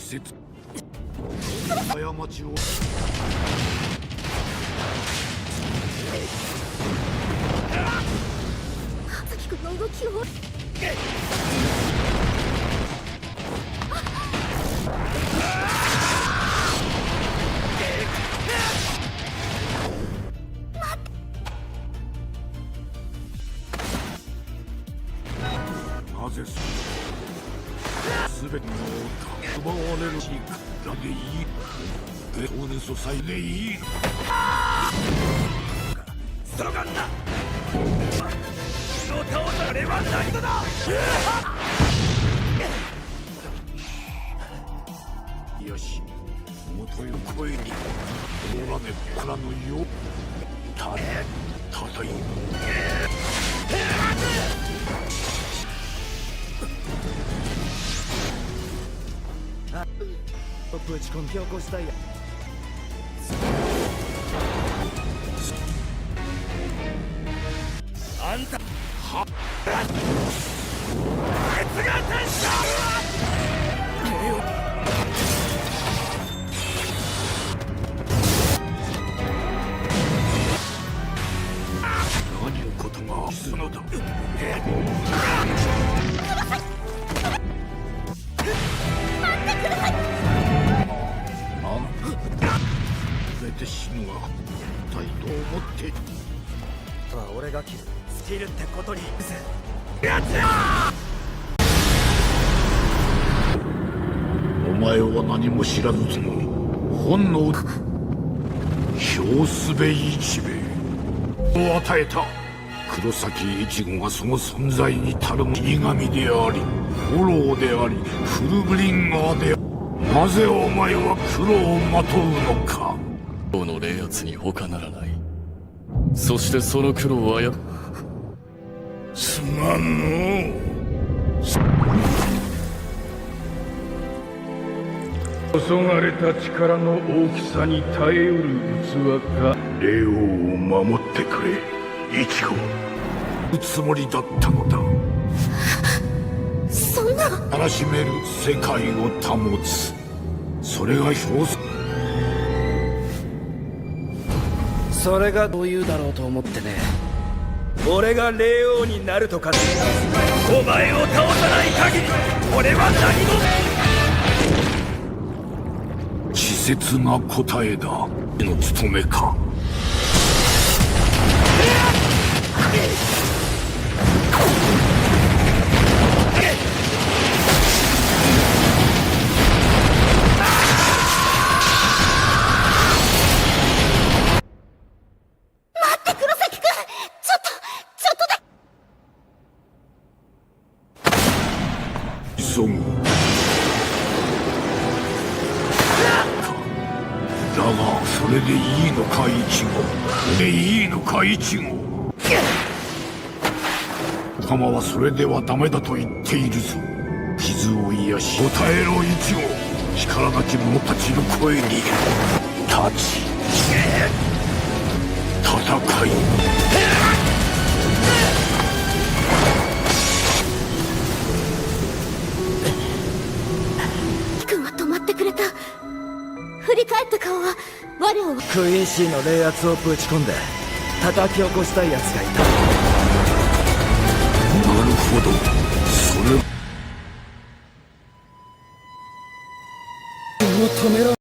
崎君の動きを。なぜすべての奪われるしだでいい情熱を割いていいのストロガンだの倒されは何だよし元よ声におらねからのよたたいぶち込み起こしたいやあんたは鉄が天使何のことがするのだて死ぬが大と思っては俺が切るスキルってことにやつやお前は何も知らずとも本能表すべ一兵を与えた黒崎一護がその存在にたるむ死神でありフォローでありフルブリンガーでありなぜお前は黒をまとうのか黒の霊圧に他ならないそしてその黒をすまんの注がれた力の大きさに耐えうる器か霊王を守ってくれイチゴつもりだったのだそんな荒らしめる世界を保つそれが表すそれがどういうだろうと思ってね俺が霊王になるとかお前を倒さない限り俺は何も稚拙な答えだの務めか急ぐだがそれでいいのかイチゴでいいのかイチゴ仲間はそれではダメだと言っているぞ傷を癒し答えろイチゴ力なき者たちの声に立ち戦い振り返った顔は我をクイーンシーの霊圧をぶち込んで叩き起こしたい奴がいたなるほどそれ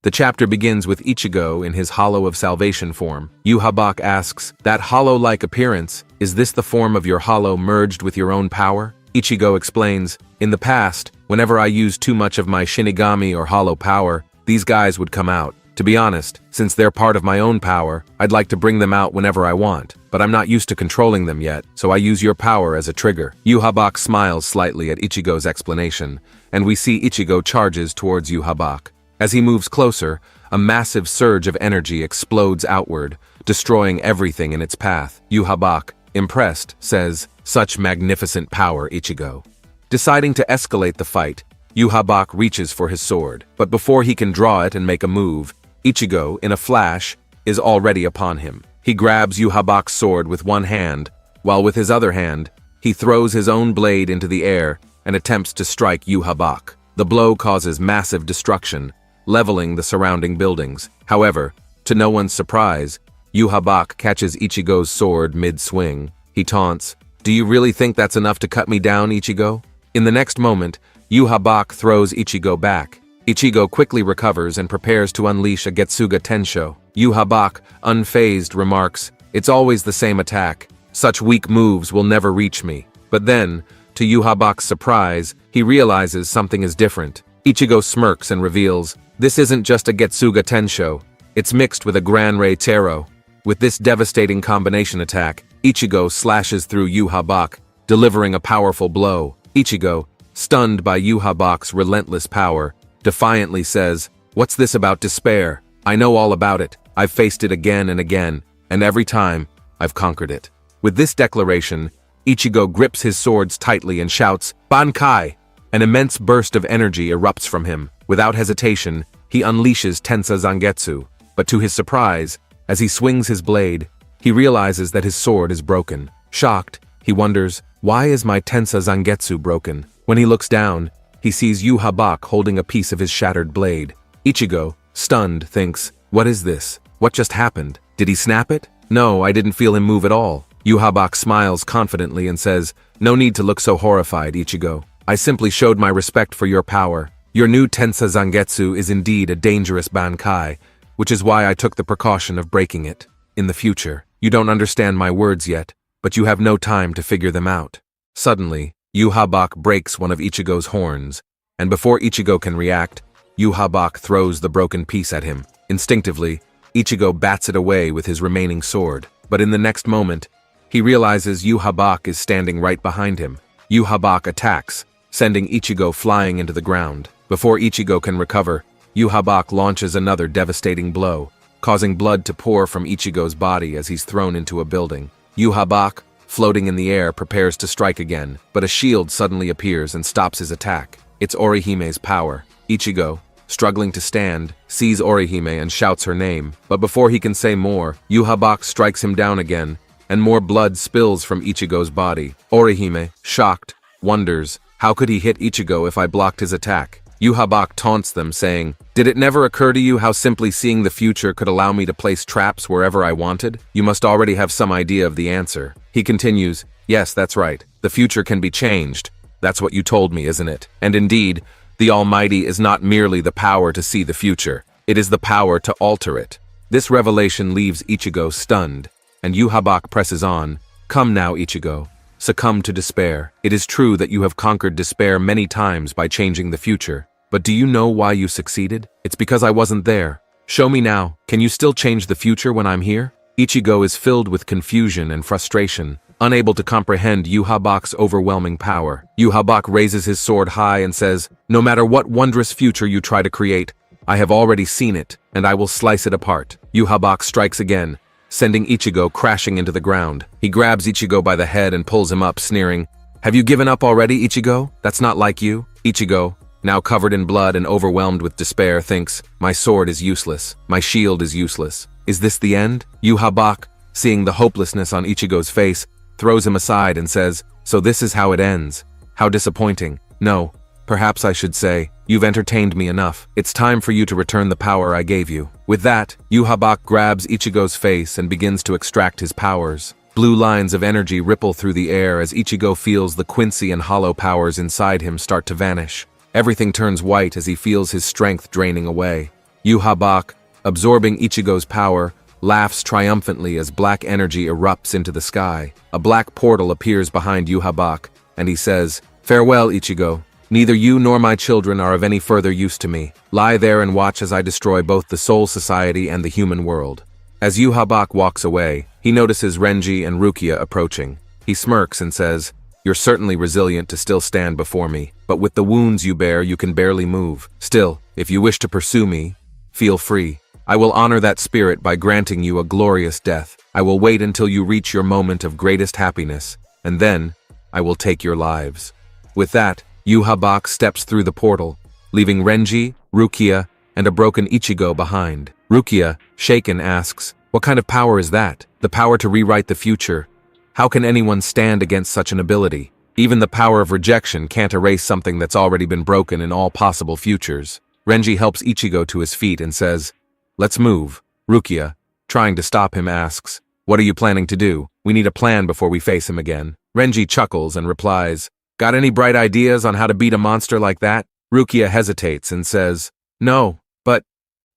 The chapter begins with Ichigo in his Hollow of Salvation form. Yhwach asks, that hollow-like appearance, is this the form of your hollow merged with your own power? Ichigo explains, in the past, whenever I used too much of my Shinigami or hollow power, these guys would come out. To be honest, since they're part of my own power, I'd like to bring them out whenever I want, but I'm not used to controlling them yet, so I use your power as a trigger. Yhwach smiles slightly at Ichigo's explanation, and we see Ichigo charges towards Yhwach. As he moves closer, a massive surge of energy explodes outward, destroying everything in its path. Yhwach, impressed, says, "Such magnificent power, Ichigo." Deciding to escalate the fight, Yhwach reaches for his sword, but before he can draw it and make a move, Ichigo, in a flash, is already upon him. He grabs Yhwach's sword with one hand, while with his other hand, he throws his own blade into the air and attempts to strike Yhwach. The blow causes massive destruction, leveling the surrounding buildings. However, to no one's surprise, Yhwach catches Ichigo's sword mid-swing. He taunts, "Do you really think that's enough to cut me down, Ichigo?" In the next moment, Yhwach throws Ichigo back. Ichigo quickly recovers and prepares to unleash a Getsuga Tensho. Yhwach, unfazed, remarks, "It's always the same attack. Such weak moves will never reach me." But then, to Yhwach's surprise, he realizes something is different. Ichigo smirks and reveals, "This isn't just a Getsuga Tensho. It's mixed with a Gran Rei Tero." With this devastating combination attack, Ichigo slashes through Yhwach, delivering a powerful blow. Ichigo, stunned by Yhwach's relentless power, defiantly says, "What's this about despair? I know all about it. I've faced it again and again, and every time, I've conquered it." With this declaration, Ichigo grips his swords tightly and shouts, "Bankai!" An immense burst of energy erupts from him. Without hesitation, he unleashes Tensa Zangetsu, but to his surprise, as he swings his blade, he realizes that his sword is broken. Shocked, he wonders, "Why is my Tensa Zangetsu broken?" When he looks down, he sees Yhwach holding a piece of his shattered blade. Ichigo, stunned, thinks, "What is this? What just happened? Did he snap it?" "No, I didn't feel him move at all." Yhwach smiles confidently and says, "No need to look so horrified, Ichigo. I simply showed my respect for your power. Your new Tensa Zangetsu is indeed a dangerous Bankai, which is why I took the precaution of breaking it. In the future, you don't understand my words yet, but you have no time to figure them out." Suddenly, Yhwach breaks one of Ichigo's horns, and before Ichigo can react, Yhwach throws the broken piece at him. Instinctively, Ichigo bats it away with his remaining sword, but in the next moment, he realizes Yhwach is standing right behind him. Yhwach attacks, sending Ichigo flying into the ground. Before Ichigo can recover, Yhwach launches another devastating blow, causing blood to pour from Ichigo's body as he's thrown into a building. Yhwach, floating in the air, prepares to strike again, but a shield suddenly appears and stops his attack. It's Orihime's power. Ichigo, struggling to stand, sees Orihime and shouts her name, but before he can say more, Yhwach strikes him down again, and more blood spills from Ichigo's body. Orihime, shocked, wonders, how could he hit Ichigo if I blocked his attack? Yhwach taunts them, saying, "Did it never occur to you how simply seeing the future could allow me to place traps wherever I wanted? You must already have some idea of the answer." He continues, "Yes, that's right. The future can be changed. That's what you told me, isn't it? And indeed, the Almighty is not merely the power to see the future. It is the power to alter it." This revelation leaves Ichigo stunned, and Yhwach presses on, "Come now, Ichigo. Succumb to despair. It is true that you have conquered despair many times by changing the future. But do you know why you succeeded? It's because I wasn't there. Show me now. Can you still change the future when I'm here?" Ichigo is filled with confusion and frustration, unable to comprehend Yhwach's overwhelming power. Yhwach raises his sword high and says, "No matter what wondrous future you try to create, I have already seen it, and I will slice it apart." Yhwach strikes again, sending Ichigo crashing into the ground. He grabs Ichigo by the head and pulls him up, sneering, "Have you given up already, Ichigo? That's not like you." Ichigo, now covered in blood and overwhelmed with despair, thinks, "My sword is useless. My shield is useless. Is this the end?" Yhwach, seeing the hopelessness on Ichigo's face, throws him aside and says, "So this is how it ends. How disappointing. No, perhaps I should say, you've entertained me enough. It's time for you to return the power I gave you." With that, Yhwach grabs Ichigo's face and begins to extract his powers. Blue lines of energy ripple through the air as Ichigo feels the Quincy and Hollow powers inside him start to vanish. Everything turns white as he feels his strength draining away. Yhwach, absorbing Ichigo's power, laughs triumphantly as black energy erupts into the sky. A black portal appears behind Yhwach, and he says, "Farewell, Ichigo. Neither you nor my children are of any further use to me. Lie there and watch as I destroy both the Soul Society and the human world." As Yhwach walks away, he notices Renji and Rukia approaching. He smirks and says, "You're certainly resilient to still stand before me, but with the wounds you bear, you can barely move. Still, if you wish to pursue me, feel free. I will honor that spirit by granting you a glorious death. I will wait until you reach your moment of greatest happiness, and then I will take your lives." With that, Yhwach steps through the portal, leaving Renji, Rukia, and a broken Ichigo behind. Rukia, shaken, asks, "What kind of power is that? The power to rewrite the future? How can anyone stand against such an ability?" Even the power of rejection can't erase something that's already been broken in all possible futures. Renji helps Ichigo to his feet and says, "Let's move." Rukia, trying to stop him, asks, "What are you planning to do? We need a plan before we face him again." Renji chuckles and replies, "Got any bright ideas on how to beat a monster like that?" Rukia hesitates and says, "No, but..."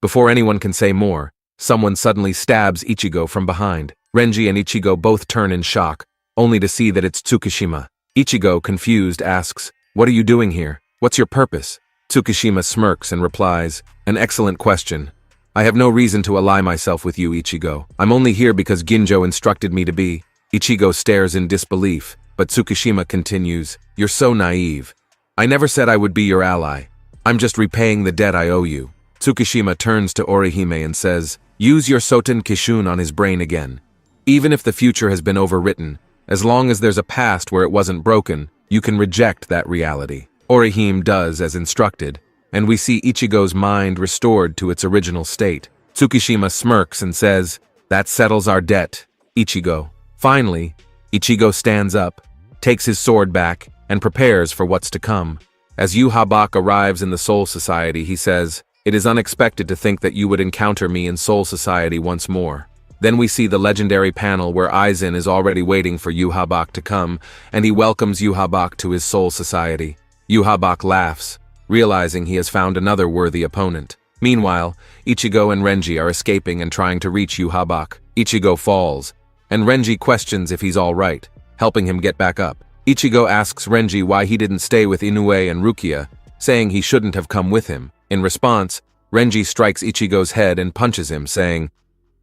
Before anyone can say more, someone suddenly stabs Ichigo from behind. Renji and Ichigo both turn in shock, only to see that it's Tsukishima. Ichigo, confused, asks, "What are you doing here? What's your purpose?" Tsukishima smirks and replies, "An excellent question. I have no reason to ally myself with you, Ichigo. I'm only here because Ginjo instructed me to be." Ichigo stares in disbelief, but Tsukishima continues, "You're so naive. I never said I would be your ally. I'm just repaying the debt I owe you." Tsukishima turns to Orihime and says, "Use your Soten Kishun on his brain again. Even if the future has been overwritten, as long as there's a past where it wasn't broken, you can reject that reality." Orihime does as instructed, and we see Ichigo's mind restored to its original state. Tsukishima smirks and says, "That settles our debt, Ichigo." Finally, Ichigo stands up, takes his sword back, and prepares for what's to come. As Yhwach arrives in the Soul Society, he says, "It is unexpected to think that you would encounter me in Soul Society once more." Then we see the legendary panel where Aizen is already waiting for Yhwach to come, and he welcomes Yhwach to his Soul Society. Yhwach laughs, realizing he has found another worthy opponent. Meanwhile, Ichigo and Renji are escaping and trying to reach Yhwach. Ichigo falls, and Renji questions if he's all right, helping him get back up. Ichigo asks Renji why he didn't stay with Inoue and Rukia, saying he shouldn't have come with him. In response, Renji strikes Ichigo's head and punches him, saying,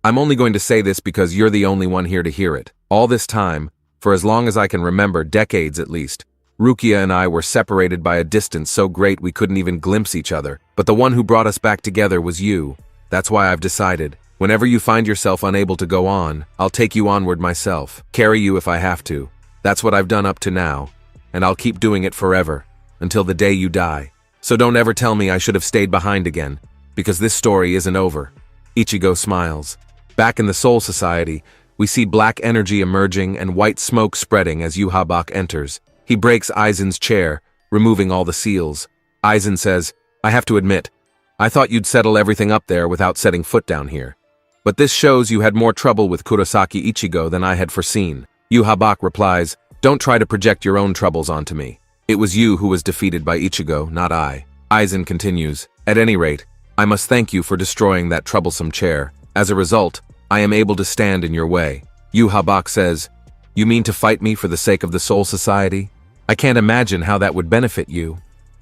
"I'm only going to say this because you're the only one here to hear it. All this time, for as long as I can remember, decades at least, Rukia and I were separated by a distance so great we couldn't even glimpse each other. But the one who brought us back together was you. That's why I've decided, whenever you find yourself unable to go on, I'll take you onward myself, carry you if I have to. That's what I've done up to now, and I'll keep doing it forever, until the day you die. So don't ever tell me I should have stayed behind again, because this story isn't over." Ichigo smiles. Back in the Soul Society, we see black energy emerging and white smoke spreading as Yhwach enters. He breaks Aizen's chair, removing all the seals. Aizen says, "I have to admit, I thought you'd settle everything up there without setting foot down here. But this shows you had more trouble with Kurosaki Ichigo than I had foreseen." Yhwach replies, "Don't try to project your own troubles onto me. It was you who was defeated by Ichigo, not I." Aizen continues, "At any rate, I must thank you for destroying that troublesome chair. As a result, I am able to stand in your way." Yhwach says, "You mean to fight me for the sake of the Soul Society? I can't imagine how that would benefit you."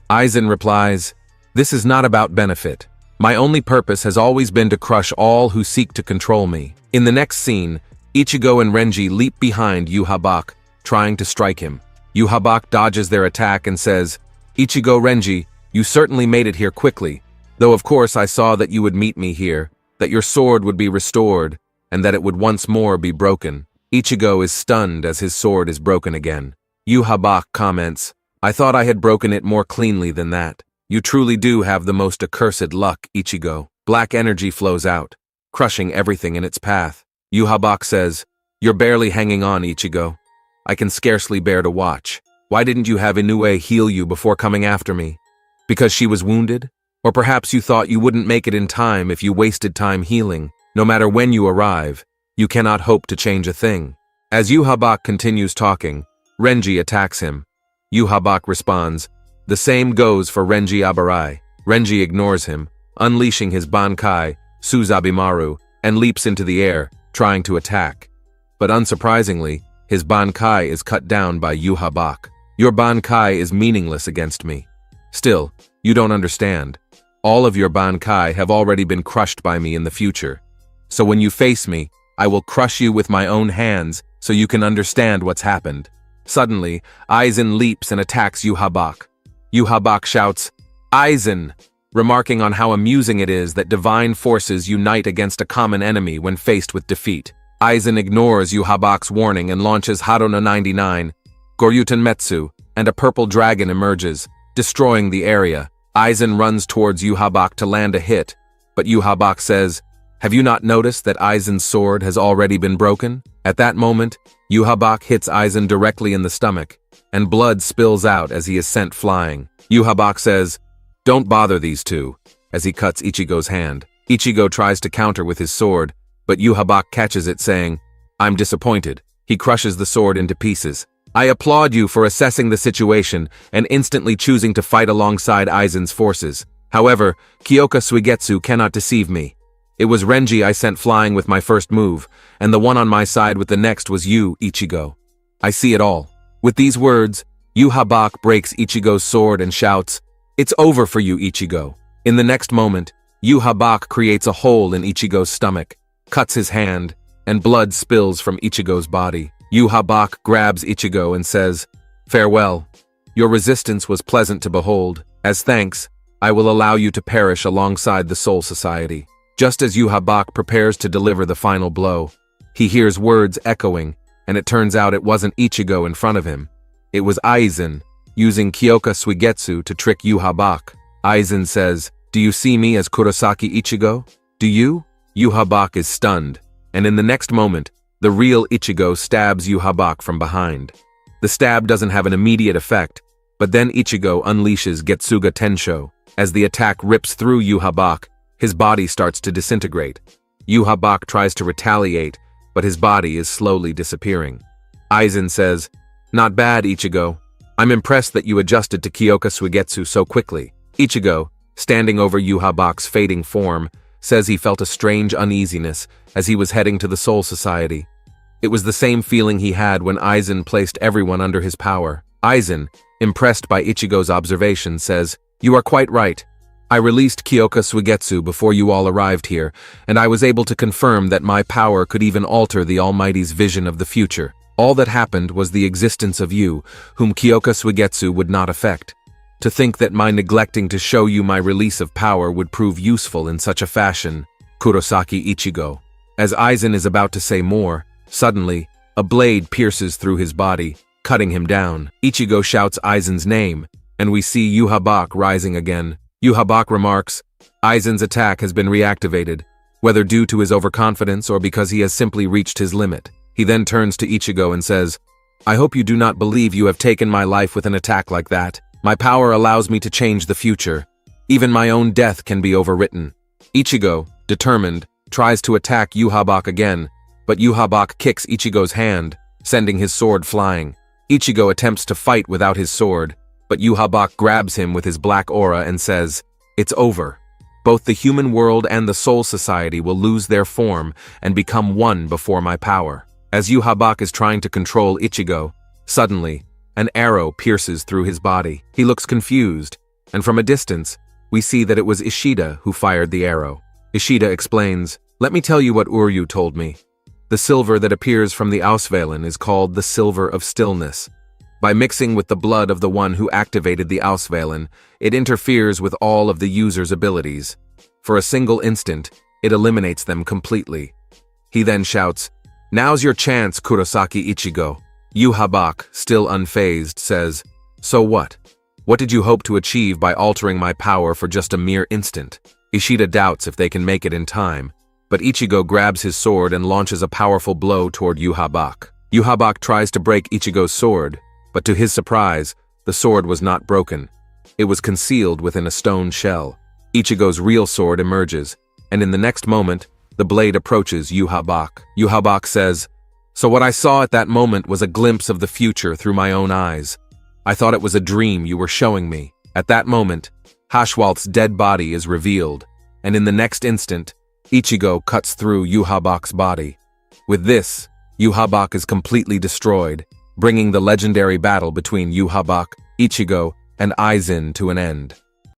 Aizen replies, "This is not about benefit. My only purpose has always been to crush all who seek to control me." In the next scene, Ichigo and Renji leap behind Yhwach, trying to strike him. Yhwach dodges their attack and says, "Ichigo, Renji, you certainly made it here quickly, though of course I saw that you would meet me here, that your sword would be restored, and that it would once more be broken." Ichigo is stunned as his sword is broken again. Yhwach comments, "I thought I had broken it more cleanly than that. You truly do have the most accursed luck, Ichigo." Black energy flows out, crushing everything in its path. Yhwach says, "You're barely hanging on, Ichigo. I can scarcely bear to watch. Why didn't you have Inoue heal you before coming after me? Because she was wounded? Or perhaps you thought you wouldn't make it in time if you wasted time healing. No matter when you arrive, you cannot hope to change a thing." As Yhwach continues talking, Renji attacks him. Yhwach responds, "The same goes for Renji Abarai." Renji ignores him, unleashing his Bankai, Suzabimaru, and leaps into the air, trying to attack. But unsurprisingly, his Bankai is cut down by Yhwach. "Your Bankai is meaningless against me. Still, you don't understand. All of your Bankai have already been crushed by me in the future. So when you face me, I will crush you with my own hands so you can understand what's happened." Suddenly, Aizen leaps and attacks Yhwach. Yhwach shouts, "Aizen!" remarking on how amusing it is that divine forces unite against a common enemy when faced with defeat. Aizen ignores Yhwach's warning and launches Haruna 99, Goryuten Metsu, and a purple dragon emerges, destroying the area. Aizen runs towards Yhwach to land a hit, but Yhwach says, "Have you not noticed that Aizen's sword has already been broken?" At that moment, Yhwach hits Aizen directly in the stomach, and blood spills out as he is sent flying. Yhwach says, "Don't bother these two," as he cuts Ichigo's hand. Ichigo tries to counter with his sword, but Yhwach catches it, saying, "I'm disappointed." He crushes the sword into pieces. "I applaud you for assessing the situation and instantly choosing to fight alongside Aizen's forces. However, Kyoka Suigetsu cannot deceive me. It was Renji I sent flying with my first move, and the one on my side with the next was you, Ichigo. I see it all." With these words, Yhwach breaks Ichigo's sword and shouts, "It's over for you, Ichigo." In the next moment, Yhwach creates a hole in Ichigo's stomach, cuts his hand, and blood spills from Ichigo's body. Yhwach grabs Ichigo and says, "Farewell. Your resistance was pleasant to behold. As thanks, I will allow you to perish alongside the Soul Society." Just as Yhwach prepares to deliver the final blow, he hears words echoing, and it turns out it wasn't Ichigo in front of him. It was Aizen, using Kyoka Suigetsu to trick Yhwach. Aizen says, "Do you see me as Kurosaki Ichigo? Do you?" Yhwach is stunned, and in the next moment, the real Ichigo stabs Yhwach from behind. The stab doesn't have an immediate effect, but then Ichigo unleashes Getsuga Tensho. As the attack rips through Yhwach, his body starts to disintegrate. Yhwach tries to retaliate, but his body is slowly disappearing. Aizen says, "Not bad, Ichigo. I'm impressed that you adjusted to Kyoka Suigetsu so quickly." Ichigo, standing over Yhwach's fading form, says he felt a strange uneasiness as he was heading to the Soul Society. It was the same feeling he had when Aizen placed everyone under his power. Aizen, impressed by Ichigo's observation, says, "You are quite right. I released Kyoka Suigetsu before you all arrived here, and I was able to confirm that my power could even alter the Almighty's vision of the future. All that happened was the existence of you, whom Kyoka Suigetsu would not affect. To think that my neglecting to show you my release of power would prove useful in such a fashion, Kurosaki Ichigo." As Aizen is about to say more, suddenly, a blade pierces through his body, cutting him down. Ichigo shouts Aizen's name, and we see Yhwach rising again. Yhwach remarks, "Aizen's attack has been reactivated, whether due to his overconfidence or because he has simply reached his limit." He then turns to Ichigo and says, "I hope you do not believe you have taken my life with an attack like that. My power allows me to change the future. Even my own death can be overwritten." Ichigo, determined, tries to attack Yhwach again, but Yhwach kicks Ichigo's hand, sending his sword flying. Ichigo attempts to fight without his sword, but Yhwach grabs him with his black aura and says, "It's over. Both the human world and the Soul Society will lose their form and become one before my power." As Yhwach is trying to control Ichigo, suddenly, an arrow pierces through his body. He looks confused, and from a distance, we see that it was Ishida who fired the arrow. Ishida explains, "Let me tell you what Uryu told me. The silver that appears from the Auswählen is called the Silver of Stillness. By mixing with the blood of the one who activated the Auswählen, it interferes with all of the user's abilities. For a single instant, it eliminates them completely." He then shouts, "Now's your chance, Kurosaki Ichigo." Yhwach, still unfazed, says, "So what? What did you hope to achieve by altering my power for just a mere instant?" Ishida doubts if they can make it in time, but Ichigo grabs his sword and launches a powerful blow toward Yhwach. Yhwach tries to break Ichigo's sword, but to his surprise, the sword was not broken. It was concealed within a stone shell. Ichigo's real sword emerges, and in the next moment, the blade approaches Yhwach. Yhwach says, "So what I saw at that moment was a glimpse of the future through my own eyes. I thought it was a dream you were showing me." At that moment, Hashwalt's dead body is revealed, and in the next instant, Ichigo cuts through Yhwach's body. With this, Yhwach is completely destroyed, bringing the legendary battle between Yhwach, Ichigo, and Aizen to an end.